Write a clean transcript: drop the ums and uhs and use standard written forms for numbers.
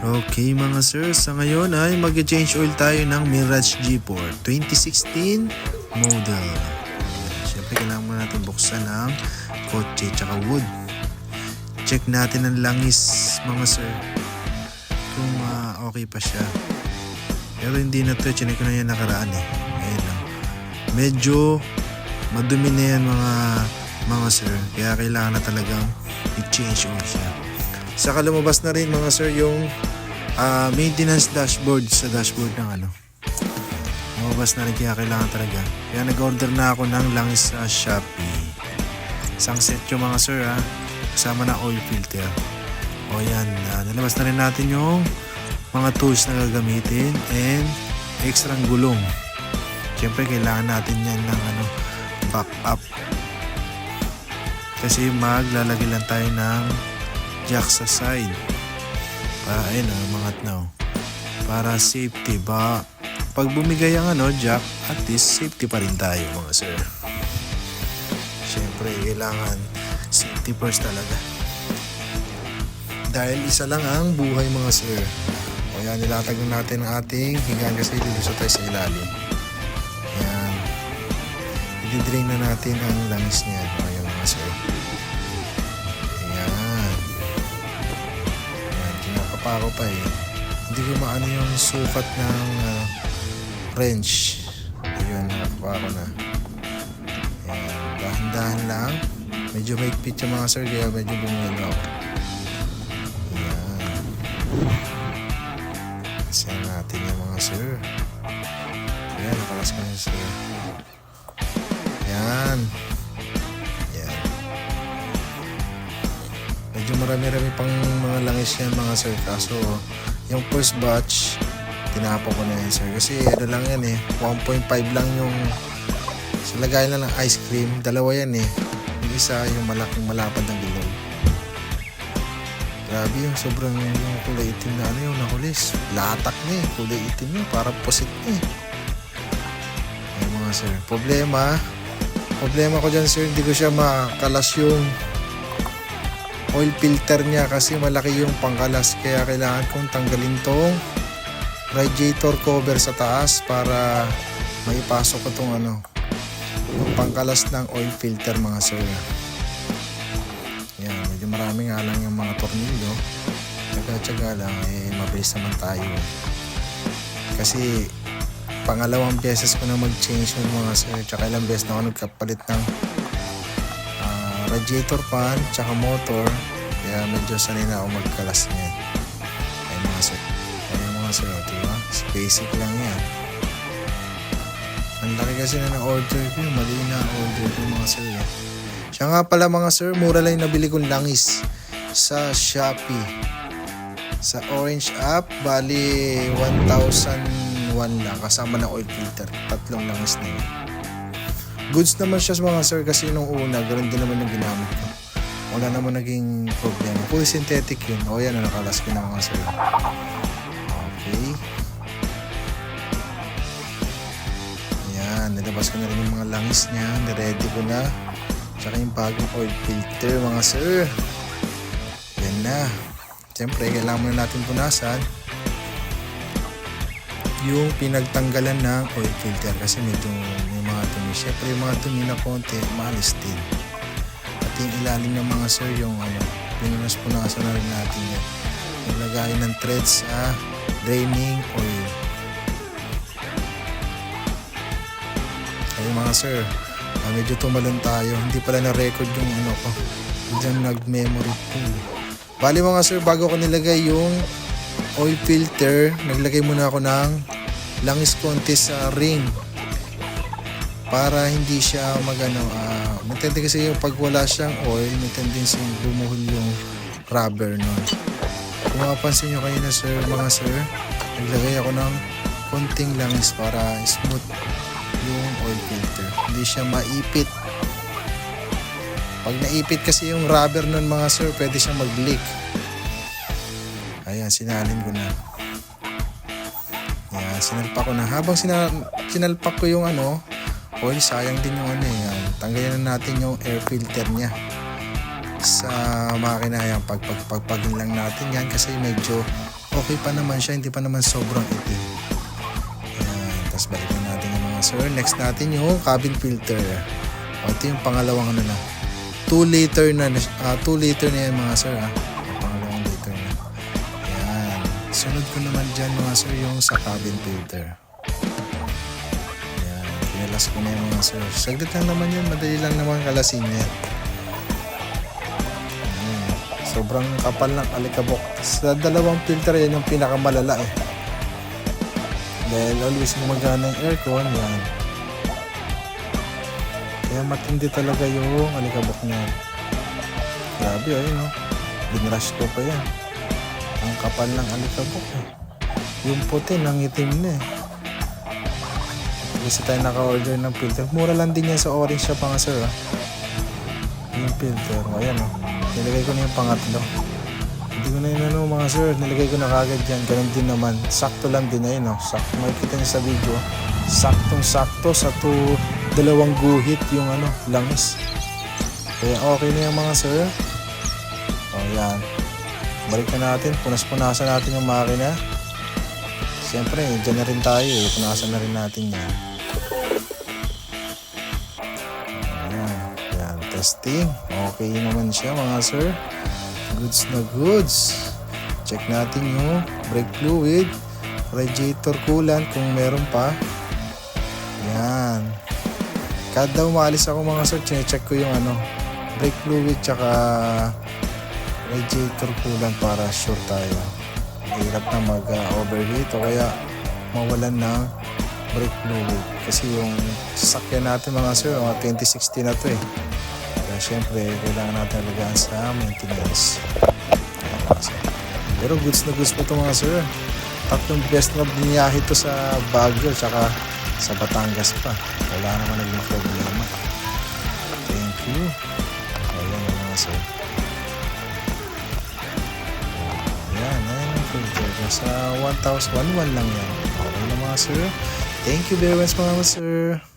Okay mga sir, sa ngayon ay mag-change oil tayo ng Mirage G4 2016 model. Siyempre kailangan muna natin buksan ang kotse tsaka wood. Check natin ang langis mga sir kung okay pa siya. Pero hindi na to, chinek ko na yan nakaraan eh. Ayun lang. Medyo madumi na yan mga sir, kaya kailangan na talagang i-change oil siya. Saka lumabas na rin mga sir yung maintenance dashboard sa dashboard ng lumabas na rin, kaya kailangan talaga. Kaya nag-order na ako ng langis sa Shopee. Isang set yung mga sir kasama na oil filter. O yan, nalabas na rin natin yung mga tools na gagamitin and extra gulong. Siyempre kailangan natin yan ng back up. Kasi maglalagay lang tayo ng jack sa side. Ayun umangat na para safety ba. Pag bumigay ang jack, at least safety pa rin tayo mga sir. Siyempre kailangan safety first talaga. Dahil isa lang ang buhay mga sir. O yan, nilatag natin ang ating higaan kasi lilusot tayo sa ilalim. Yan. I-drain na natin ang langis niya. O yan mga sir. Ako pa eh. Hindi ko maano yung sukat ng wrench. Ayun, nakakuha ko na. Ayan, dahan-dahan lang. Medyo maigpit yung mga sir, kaya medyo bumilo ako. Ayan. Kasi natin yung mga sir. Ayan, nakalas ko na sir. Ayan. Ayan. Medyo marami-rami pang mga langis yan mga sir, kaso yung first batch tinapon ko na yan sir, kasi lang yan 1.5 lang yung sa lagay lang ng ice cream, dalawa yan yung isa yung malaking malapad ng bilog. Grabe yung sobrang yung kulay itim na yung nakulis, latak na kulay itim yun, parang pusit na ay mga sir. Problema ko dyan sir, hindi ko siya makalas yung oil filter niya kasi malaki yung pangkalas, kaya kailangan kong tanggalin tong radiator cover sa taas para maipasok ko tong yung pangkalas ng oil filter mga sir. Yan, medyo marami nga lang yung mga tornilyo, tsaga-tsaga lang mabilis naman tayo kasi pangalawang beses ko na mag-change ng mga sir, tsaka ilang beses na ako nagkapalit ng radiator fan tsaka motor, kaya medyo sanay na ako magkalas niyan. Ay mga sir, diba? Basic lang yan. Ang laki kasi na order ko, mali na order ko mga sir Siya nga pala mga sir, mura lang yung nabili kong langis sa Shopee sa Orange app, bali 1,001 lang kasama ng oil filter, tatlong langis na yun. Goods naman siya mga sir, kasi nung una ganoon din naman yung ginamit ko, wala naman naging problema. Full synthetic yun. O yan, nakalas ko na mga sir. Okay, yan, nilabas ko na rin yung mga langis niya, niready ko na, tsaka yung bagong oil filter mga sir. Yan na. Siyempre kailangan muna natin punasan yung pinagtanggalan ng oil filter kasi medyo may mga dumi. Siyempre yung mga dumi na konti, maalis din. At yung ilalim ng mga sir, yung pinunas-punasan na rin natin yan. Naglagay ng threads sa draining oil. Ayun mga sir, medyo tumalon tayo. Hindi pala na-record yung ko. Diyan nag-memory pool. Bali mga sir, bago ko nilagay yung oil filter, naglagay muna ako ng langis konti sa ring para hindi siya matindi kasi yung pag wala siyang oil, may tendency bumuhol yung rubber nun. Kung mapapansin nyo kayo na sir, mga sir, naglagay ako ng konting langis para smooth yung oil filter, hindi siya maipit. Pag naipit kasi yung rubber nun mga sir, pwede siya mag-leak. Ayan, sinalin ko na. Ayan, sinalpak ko na. Habang sinalpak ko yung oil, sayang din yung Tanggalin na natin yung air filter niya. sa makina yan. Pagpagpagin lang natin yan kasi medyo okay pa naman siya, hindi pa naman sobrang itim. Ayan, tapos balikan natin yung mga sir. Next natin yung cabin filter. Ito yung pangalawang ano na. 2 liter na 2 liter na yan mga sir. Pangalawang liter na. Ayan. Sunod ko naman dyan mga sir yung sa cabin filter. Ayan. Pinalas ko na yung mga sir. Saglit lang naman yun. Madali lang naman kalasin yan. Sobrang kapal ng alikabok. Sa dalawang filter yan yung pinakamalala eh. Dahil always gumagana yung aircon yan. Kaya matindi talaga yung alikabok niya. Grabe ayun no. Binrush ko pa yan. Ang kapal ng alikabok eh. Yung puti nangitim na eh. Kasi tayo naka-order ng filter. Mura lang din yan sa Orange Shop mga sir ah. Yung filter. Ayan oh. Nilagay ko na yung pangatlo. Hindi ko na yun ano mga sir. Nilagay ko na kagad dyan. Ganun din naman. Sakto lang din ayun oh. Sakto. Makikita niyo sa video. Saktong-sakto sa dalawang guhit yung ano, langis. Kaya okay na yung mga sir. O yan. Balik na natin. Punas-punasan natin yung makina. Siyempre, dyan na rin tayo eh. Punasan na rin natin yan. Yan, testing. Okay naman siya mga sir. Goods na goods. Check natin yung brake fluid, radiator coolant kung meron pa. Yan. Kada umalis ako mga sir, check ko yung ano, brake fluid tsaka radiator coolant para sure tayo. Hirap na mag-overheat o kaya mawalan ng brake fluid. Kasi yung sasakyan natin mga sir, mga 2016 na to eh. Kaya syempre, kailangan natin alagaan sa maintenance. Pero goods na goods po ito mga sir. Tatlong best na biniyahe ito sa Baguio tsaka sa Batangas pa. Wala naman naging problema. Thank you. Ayan mga sir. Ayan ang filter. Sa 1,011 lang yan. Okay na mga sir. Thank you very much mga sir.